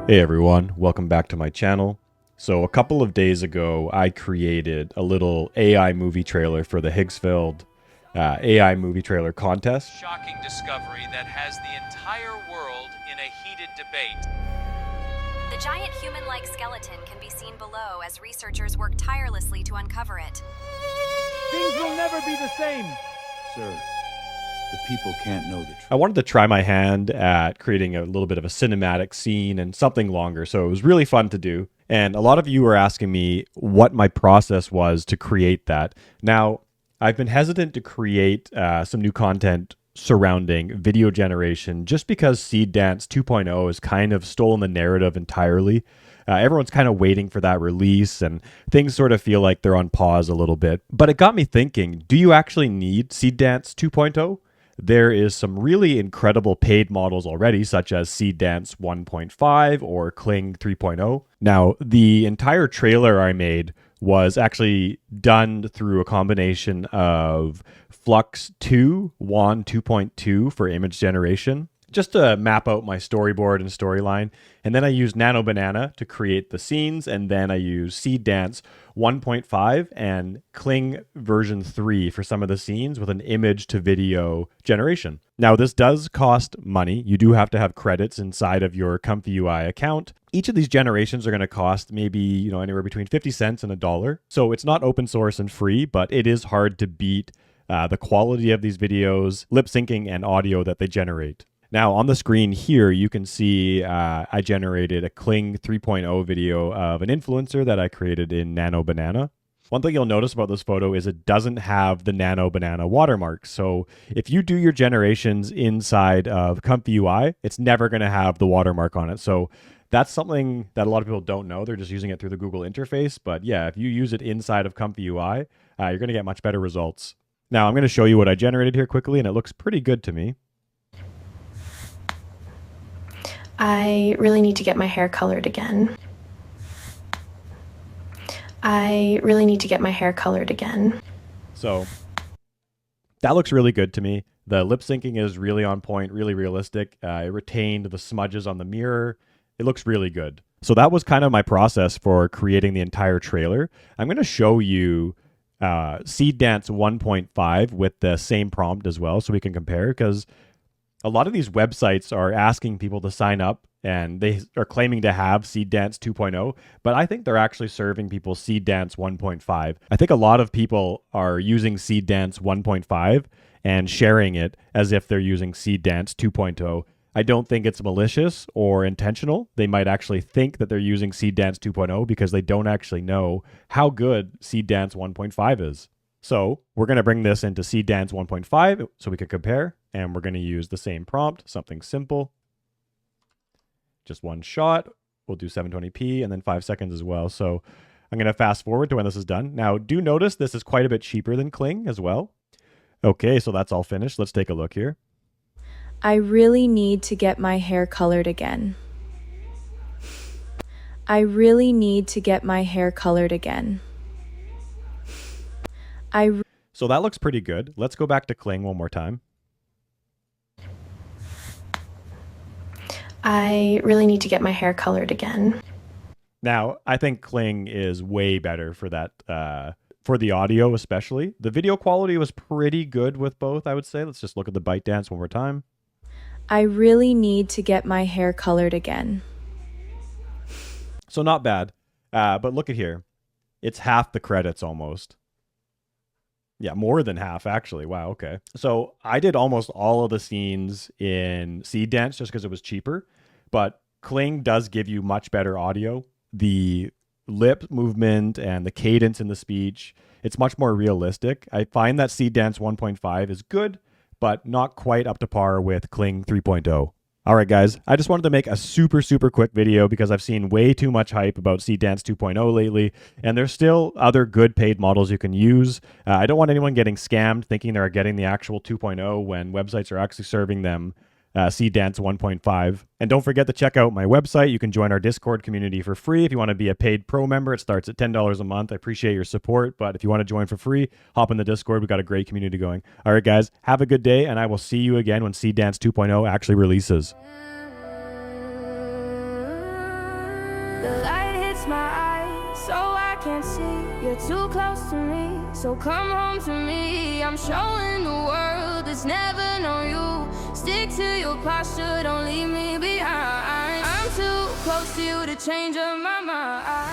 Hey everyone, welcome back to my channel. So a couple of days ago, I created a little AI movie trailer for the Higgsfield AI movie trailer contest. Shocking discovery that has the entire world in a heated debate. The giant human-like skeleton can be seen below as researchers work tirelessly to uncover it. Things will never be the same. Sir, the people can't know the truth. I wanted to try my hand at creating a little bit of a cinematic scene and something longer, so it was really fun to do. And a lot of you were asking me what my process was to create that. Now, I've been hesitant to create some new content surrounding video generation just because Seedance 2.0 has kind of stolen the narrative entirely. Everyone's kind of waiting for that release and things sort of feel like they're on pause a little bit. But it got me thinking, do you actually need Seedance 2.0? There is some really incredible paid models already, such as Seedance 1.5 or Kling 3.0. Now, the entire trailer I made was actually done through a combination of Flux 2, WAN 2.2 for image generation, just to map out my storyboard and storyline. And then I used Nano Banana to create the scenes. And then I used Seedance 1.5 and Kling version 3 for some of the scenes with an image to video generation. Now, this does cost money. You do have to have credits inside of your ComfyUI account. Each of these generations are going to cost maybe, anywhere between 50 cents and $1. So it's not open source and free, but it is hard to beat the quality of these videos, lip syncing, and audio that they generate. Now, on the screen here, you can see I generated a Kling 3.0 video of an influencer that I created in Nano Banana. One thing you'll notice about this photo is it doesn't have the Nano Banana watermark. So if you do your generations inside of ComfyUI, it's never going to have the watermark on it. So that's something that a lot of people don't know. They're just using it through the Google interface. But yeah, if you use it inside of ComfyUI, you're going to get much better results. Now, I'm going to show you what I generated here quickly, and it looks pretty good to me. I really need to get my hair colored again. I really need to get my hair colored again. So that looks really good to me. The lip syncing is really on point, really realistic. It retained the smudges on the mirror. It looks really good. So that was kind of my process for creating the entire trailer. I'm going to show you Seedance 1.5 with the same prompt as well so we can compare, because a lot of these websites are asking people to sign up and they are claiming to have Seedance 2.0, but I think they're actually serving people Seedance 1.5. I think a lot of people are using Seedance 1.5 and sharing it as if they're using Seedance 2.0. I don't think it's malicious or intentional. They might actually think that they're using Seedance 2.0 because they don't actually know how good Seedance 1.5 is. So we're going to bring this into Seedance 1.5 so we can compare, and we're going to use the same prompt, something simple. Just one shot. We'll do 720p and then 5 seconds as well. So I'm going to fast forward to when this is done. Now, do notice this is quite a bit cheaper than Kling as well. Okay, so that's all finished. Let's take a look here. I really need to get my hair colored again. I really need to get my hair colored again. So that looks pretty good. Let's go back to Kling one more time. I really need to get my hair colored again. Now, I think Kling is way better for that, for the audio especially. The video quality was pretty good with both, I would say. Let's just look at the bite dance one more time. I really need to get my hair colored again. So not bad, but look at here. It's half the credits almost. Yeah, more than half, actually. Wow, okay. So I did almost all of the scenes in Seedance just because it was cheaper, but Kling does give you much better audio. The lip movement and the cadence in the speech, it's much more realistic. I find that Seedance 1.5 is good, but not quite up to par with Kling 3.0. All right, guys, I just wanted to make a super quick video because I've seen way too much hype about Seedance 2.0 lately, and there's still other good paid models you can use. I don't want anyone getting scammed thinking they're getting the actual 2.0 when websites are actually serving them Seedance 1.5. And don't forget to check out my website. You can join our Discord community for free. If you want to be a paid pro member, it starts at $10 a month. I appreciate your support, but if you want to join for free, hop in the Discord. We've got a great community going. All right, guys, have a good day, and I will see you again when Seedance 2.0 actually releases. The light hits my eyes, so I can't see. You're too close to me, so come home to me. I'm showing the world that's never known you. Stick to your posture, don't leave me behind. I'm too close to you to change up my mind.